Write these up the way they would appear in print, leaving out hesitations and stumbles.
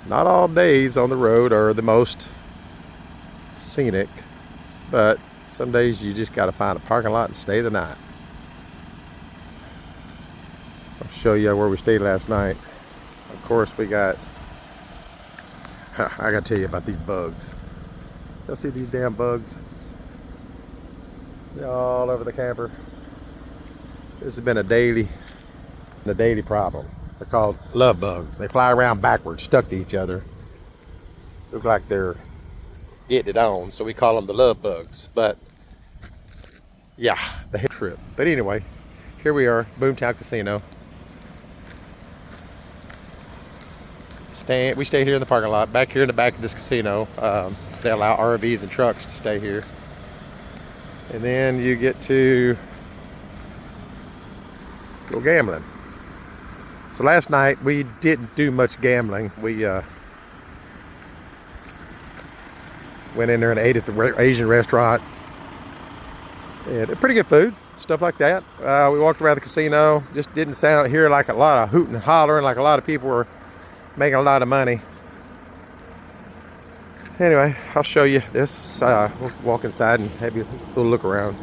Not all days on the road are the most scenic, but some days you just got to find a parking lot and stay the night. I'll show you where we stayed last night. Of course, we got, I got to tell you about these bugs. You'll see these damn bugs. They're all over the camper. This has been a daily problem. They're called love bugs. They fly around backwards, stuck to each other. Look like they're getting it on, so we call them the love bugs. But yeah, the hit trip. But anyway, here we are, Boomtown Casino. We stay here in the parking lot, back here in the back of this casino. They allow RVs and trucks to stay here. And then you get to go gambling. So last night we didn't do much gambling. We went in there and ate at the Asian restaurant. And pretty good food, stuff like that. We walked around the casino. Just didn't hear like a lot of hooting and hollering, like a lot of people were making a lot of money. Anyway, I'll show you this. We'll walk inside and have you a little look around.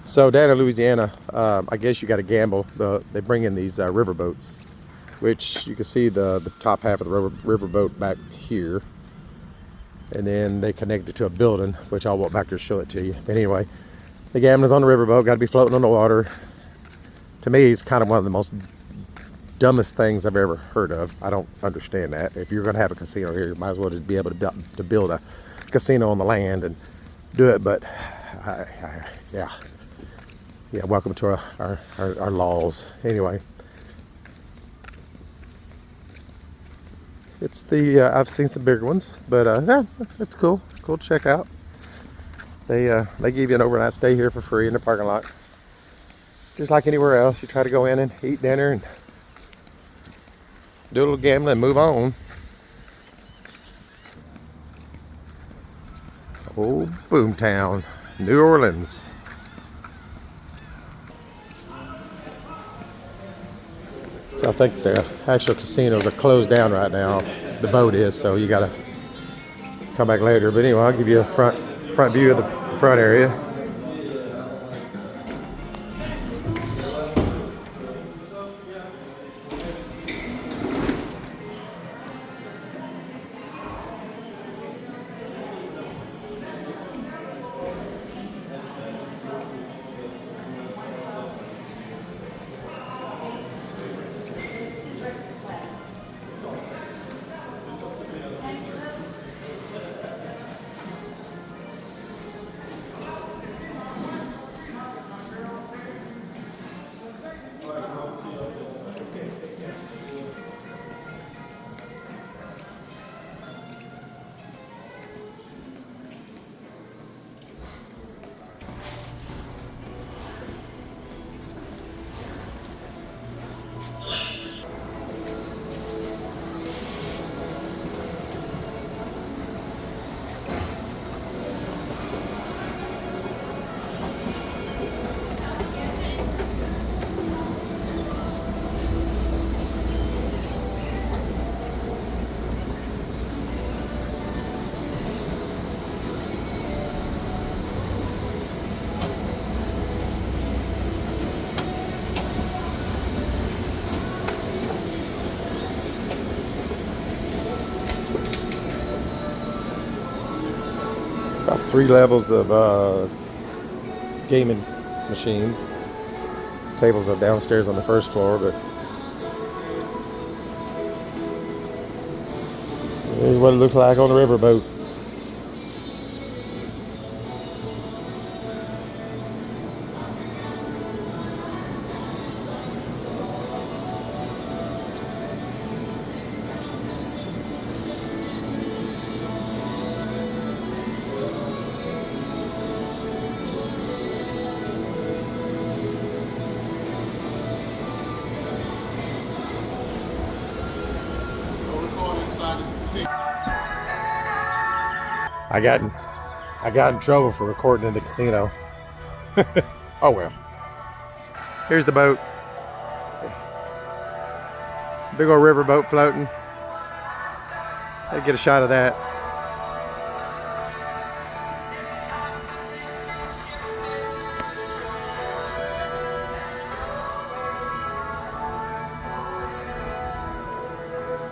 So down in Louisiana, I guess you got to gamble. They bring in these river boats, which you can see the top half of the river boat back here. And then they connect it to a building, which I'll walk back there and show it to you. But anyway, the gambling's on the river boat, got to be floating on the water. To me, it's kind of one of the most dumbest things I've ever heard of. I don't understand that. If you're going to have a casino here, you might as well just be able to build a casino on the land and do it. But yeah, welcome to our laws. Anyway, it's I've seen some bigger ones, but yeah, it's cool to check out. They give you an overnight stay here for free in the parking lot, just like anywhere else. You try to go in and eat dinner and do a little gambling and move on. Old Boomtown, New Orleans. So I think the actual casinos are closed down right now. The boat is, so you gotta come back later. But anyway, I'll give you a front view of the front area. About 3 levels of gaming machines. Tables are downstairs on the first floor, but here's what it looks like on the riverboat. I got in trouble for recording in the casino. Oh well. Here's the boat. Big old river boat floating. Let's get a shot of that.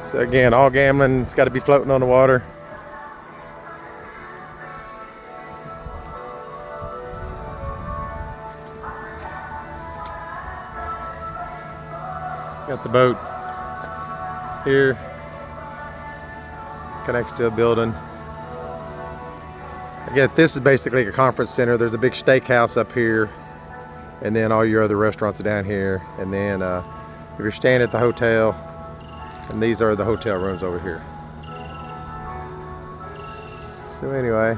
So again, all gambling, it's got to be floating on the water. Got the boat here, connects to a building. Again, this is basically a conference center. There's a big steakhouse up here, and then all your other restaurants are down here. And then if you're staying at the hotel, and these are the hotel rooms over here. So anyway,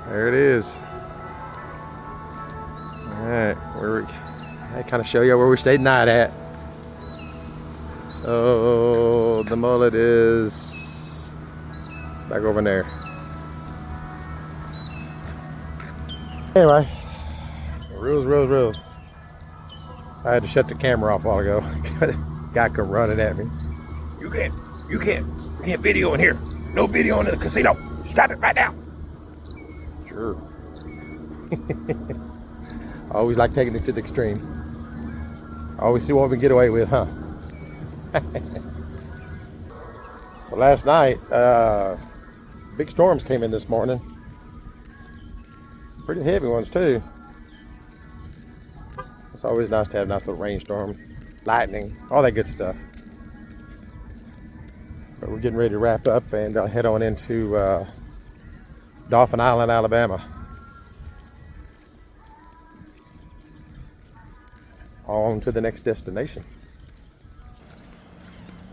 there it is. All right, I kind of show you where we stayed night at. So the mullet is back over there. Anyway, rules. I had to shut the camera off a while ago. Guy come running at me. You can't video in here. No video in the casino. Stop it right now. Sure. I always like taking it to the extreme. I always see what we can get away with, huh? So last night, big storms came in this morning. Pretty heavy ones too. It's always nice to have a nice little rainstorm, lightning, all that good stuff. But we're getting ready to wrap up and head on into Dauphin Island, Alabama. On to the next destination.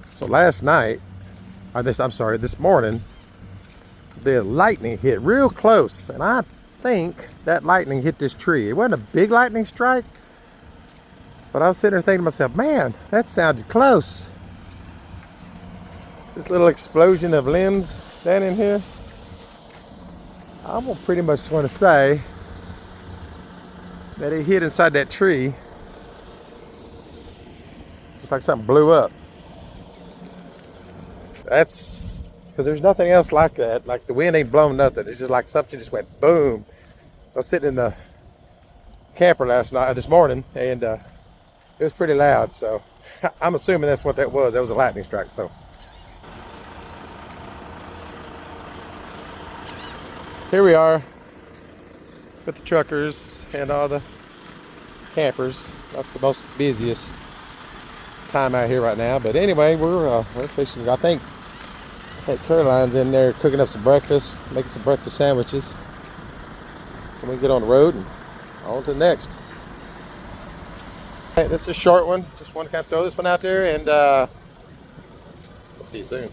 So last night, this morning, the lightning hit real close, and I think that lightning hit this tree. It wasn't a big lightning strike, but I was sitting there thinking to myself, man, that sounded close. It's this little explosion of limbs down in here. I'm pretty much going to say that it hit inside that tree. Just like something blew up. That's because there's nothing else like that. Like the wind ain't blown nothing. It's just like something just went boom. I was sitting in the camper this morning, and it was pretty loud. So I'm assuming that's what that was. That was a lightning strike. So here we are with the truckers and all the campers. Not the most busiest time out here right now, but anyway, we're fixing. I think Caroline's in there cooking up some breakfast, making some breakfast sandwiches, so we can get on the road and on to the next. Hey, this is a short one. Just want to kind of throw this one out there, and we'll see you soon.